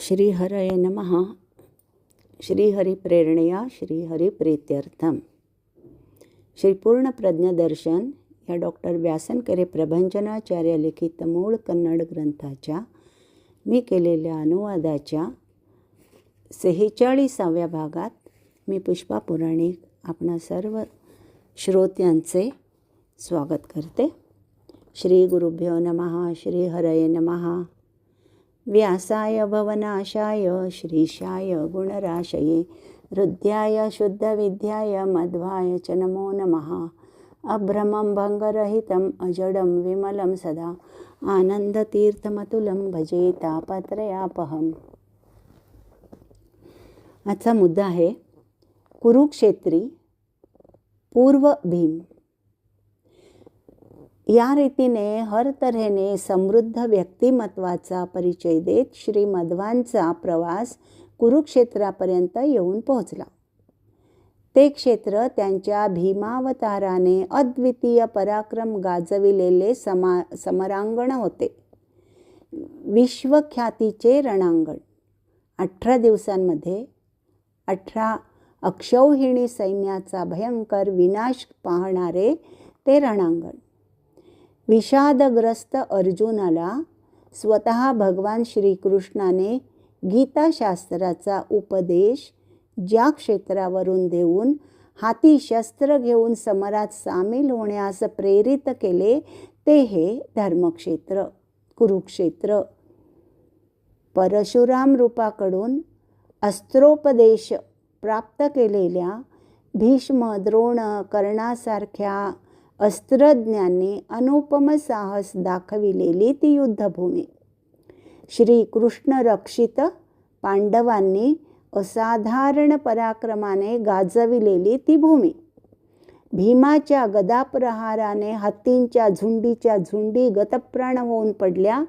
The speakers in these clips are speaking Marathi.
श्रीहरये नमः. श्रीहरिप्रेरणया श्रीहरिप्रीत्यर्थम. श्री पूर्ण प्रज्ञदर्शन या डॉक्टर व्यासनकरे प्रभंजनाचार्य लिखित मूळ कन्नड ग्रंथाच्या मी केलेल्या अनुवादाच्या 46व्या भागात मी पुष्पा पुराणिक आपणा सर्व श्रोत्यांचे स्वागत करते. श्री गुरुभ्यो नमः. श्रीहरये नमः. व्यासाय भवनाशाय श्रीशाय गुणराशये हृद्याय शुद्धविद्याय मध्वाय च नमो नमः. अभ्रमं भंगरहितं अजडं विमलं सदा आनंदतीर्थमतुलं भजे तापत्रयापहम्. आजचा मुद्दा आहे कुरुक्षेत्री पूर्व भीम. या रीतीने हर तऱ्हेने समृद्ध व्यक्तिमत्वाचा परिचय देत श्री मध्वांचा प्रवास कुरुक्षेत्रापर्यंत येऊन पोहोचला. ते क्षेत्र त्यांच्या भीमावताराने अद्वितीय पराक्रम गाजविलेले समरांगण होते. विश्वख्यातीचे रणांगण. 18 दिवसांमध्ये 18 अक्षौहिणी सैन्याचा भयंकर विनाश पाहणारे ते रणांगण. विषादग्रस्त अर्जुनाला स्वतः भगवान श्रीकृष्णाने गीताशास्त्राचा उपदेश ज्या क्षेत्रावरून देऊन हाती शस्त्र घेऊन समरात सामील होण्यास प्रेरित केले ते हे धर्मक्षेत्र कुरुक्षेत्र. परशुराम रूपाकडून अस्त्रोपदेश प्राप्त केलेल्या भीष्म, द्रोण, कर्णासारख्या अस्त्रज्ञांनी अनुपम साहस दाखविलेली ती युद्धभूमी. श्रीकृष्ण रक्षित पांडवांनी असाधारण पराक्रमाने गाजविलेली ती भूमी. भीमाच्या गदाप्रहाराने हत्तींच्या झुंडीच्या झुंडी गतप्राण होऊन पडल्या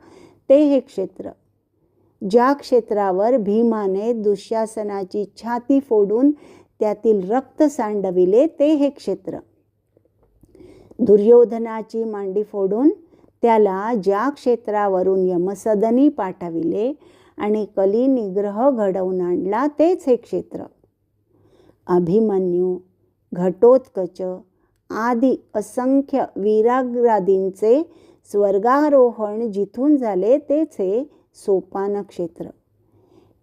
ते हे क्षेत्र. ज्या क्षेत्रावर भीमाने दुःशासनाची छाती फोडून त्यातील रक्त सांडविले ते हे क्षेत्र. दुर्योधनाची मांडी फोडून त्याला ज्या क्षेत्रावरून यमसदनी पाठविले आणि कली निग्रह घडवून आणला तेच हे क्षेत्र. अभिमन्यू, घटोत्कच आदी असंख्य वीराग्रादींचे स्वर्गारोहण जिथून झाले तेच हे सोपान क्षेत्र.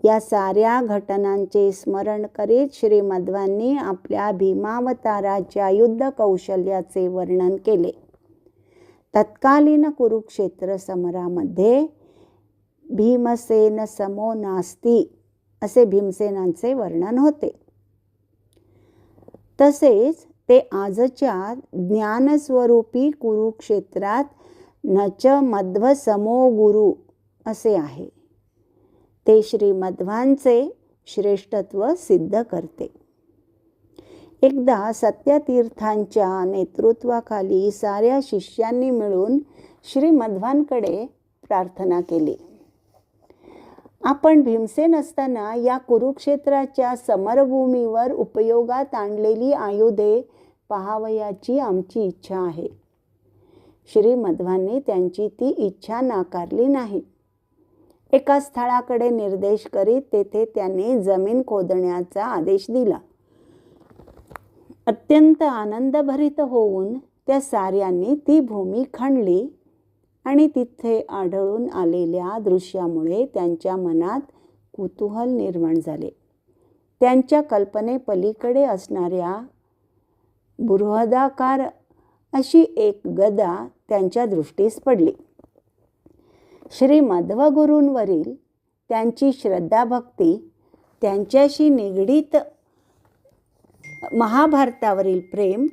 या साऱ्या घटनांचे स्मरण करीत श्री मध्वांनी आपल्या भीमावताराच्या युद्ध कौशल्याचे वर्णन केले. तत्कालीन कुरुक्षेत्र समरामध्ये भीमसेन समो नास्ती असे भीमसेनांचे वर्णन होते. तसेच ते आजच्या ज्ञानस्वरूपी कुरुक्षेत्रात नच मध्व समो गुरु असे आहे. ते श्री मध्वांचे श्रेष्ठत्व सिद्ध करते. एकदा सत्यतीर्थांच्या नेतृत्वाखाली साऱ्या शिष्यांनी मिळून श्री मध्वांकडे प्रार्थना केली. आपण भीमसेन असताना या कुरुक्षेत्राच्या समरभूमीवर उपयोगात आणलेली आयुधे पाहावयाची आमची इच्छा आहे. श्री मध्वांनी त्यांची ती इच्छा नाकारली नाही. एका स्थळाकडे निर्देश करीत तेथे त्यांनी जमीन खोदण्याचा आदेश दिला. अत्यंत आनंदभरित होऊन त्या साऱ्यांनी ती भूमी खणली आणि तिथे आढळून आलेल्या दृश्यामुळे त्यांच्या मनात कुतूहल निर्माण झाले. त्यांच्या कल्पनेपलीकडे असणाऱ्या बृहदाकार अशी एक गदा त्यांच्या दृष्टीस पडली. श्री मध्वगुरूंवरील त्यांची श्रद्धाभक्ती, त्यांच्याशी निगडीत महाभारतावरील प्रेम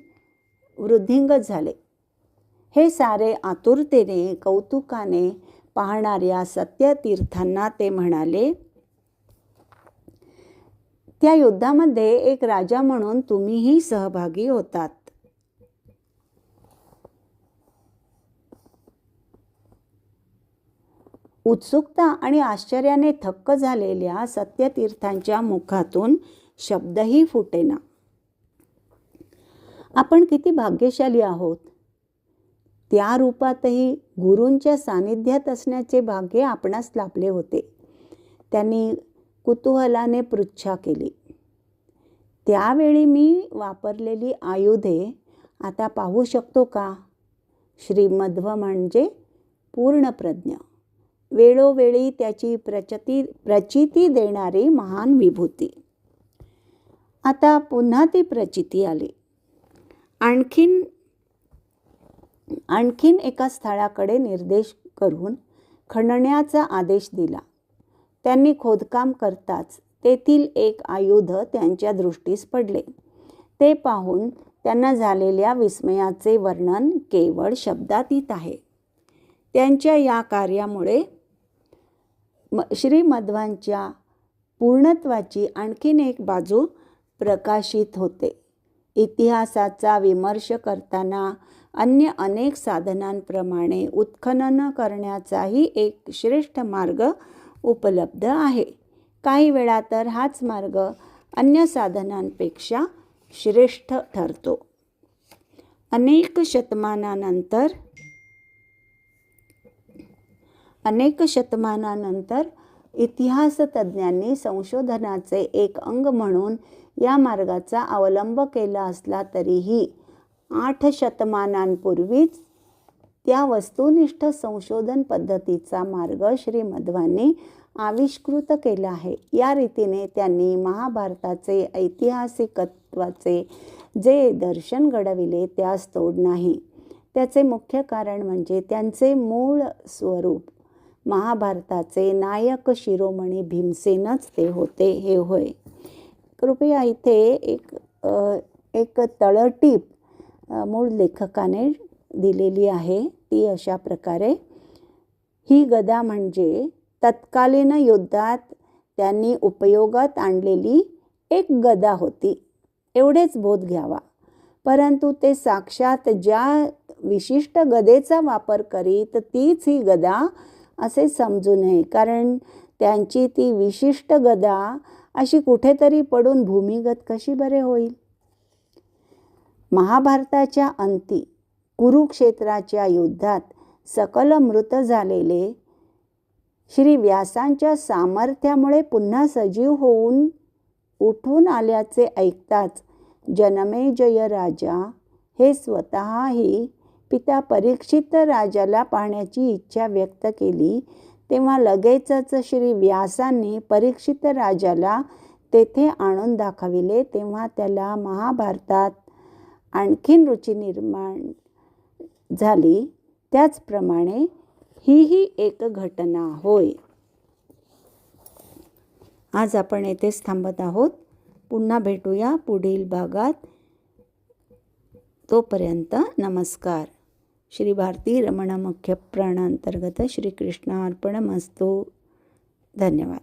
वृद्धिंगत झाले. हे सारे आतुरतेने कौतुकाने पाहणाऱ्या सत्यतीर्थांना ते म्हणाले, त्या युद्धामध्ये एक राजा म्हणून तुम्हीही सहभागी होतात. उत्सुकता आणि आश्चर्याने थक्क झालेल्या सत्यतीर्थांच्या मुखातून शब्दही फुटेना. आपण किती भाग्यशाली आहोत. त्या रूपातही गुरूंच्या सानिध्यात असण्याचे भाग्य आपणास लाभले होते. त्यांनी कुतूहलाने पृच्छा केली. त्यावेळी मी वापरलेली आयुधे आता पाहू शकतो का? श्रीमध्व म्हणजे पूर्णप्रज्ञ, वेळोवेळी त्याची प्रचिती देणारी महान विभूती. आता पुन्हा ती प्रचिती आली. आणखीन एका स्थळाकडे निर्देश करून खणण्याचा आदेश दिला. त्यांनी खोदकाम करताच तेथील एक आयुध त्यांच्या दृष्टीस पडले. ते पाहून त्यांना झालेल्या विस्मयाचे वर्णन केवळ शब्दातीत आहे. त्यांच्या या कार्यामुळे श्रीमध्वांच्या पूर्णत्वाची आणखीन एक बाजू प्रकाशित होते. इतिहासाचा विमर्श करताना अन्य अनेक साधनांप्रमाणे उत्खनन करण्याचाही एक श्रेष्ठ मार्ग उपलब्ध आहे. काही वेळा तर हाच मार्ग अन्य साधनांपेक्षा श्रेष्ठ ठरतो. अनेक शतमानानंतर इतिहासतज्ञांनी संशोधनाचे एक अंग म्हणून या मार्गाचा अवलंब केला असला तरीही 8 शतमानांपूर्वीच त्या वस्तुनिष्ठ संशोधन पद्धतीचा मार्ग श्रीमध्वांनी आविष्कृत केला आहे. या रीतीने त्यांनी महाभारताचे ऐतिहासिकत्वाचे जे दर्शन घडविले त्यास तोड नाही. त्याचे मुख्य कारण म्हणजे त्यांचे मूळ स्वरूप महाभारताचे नायक शिरोमणी भीमसेनच ते होते हे होय. कृपया इथे एक तळटीप मूळ लेखकाने दिलेली आहे. ती अशा प्रकारे, ही गदा म्हणजे तत्कालीन युद्धात त्यांनी उपयोगात आणलेली एक गदा होती एवढेच बोध घ्यावा. परंतु ते साक्षात ज्या विशिष्ट गदेचा वापर करीत तीच ही गदा असे समजू नये, कारण त्यांची ती विशिष्ट गदा अशी कुठेतरी पडून भूमिगत कशी बरे होईल. महाभारताच्या अंती कुरुक्षेत्राच्या युद्धात सकल मृत झालेले श्री व्यासांच्या सामर्थ्यामुळे पुन्हा सजीव होऊन उठून आल्याचे ऐकताच जनमेजय राजा हे स्वतःही पिता परीक्षित राजाला पाहण्याची इच्छा व्यक्त केली. तेव्हा लगेचच श्री व्यासांनी परीक्षित राजाला तेथे आणून दाखविले. तेव्हा त्याला महाभारतात आणखीन रुची निर्माण झाली. त्याचप्रमाणे ही एक घटना होय. आज आपण येथेच थांबत आहोत. पुन्हा भेटूया पुढील भागात. तोपर्यंत नमस्कार. श्री भारती रमण मुख्य प्राणांतर्गत श्रीकृष्णार्पणमस्तु. धन्यवाद.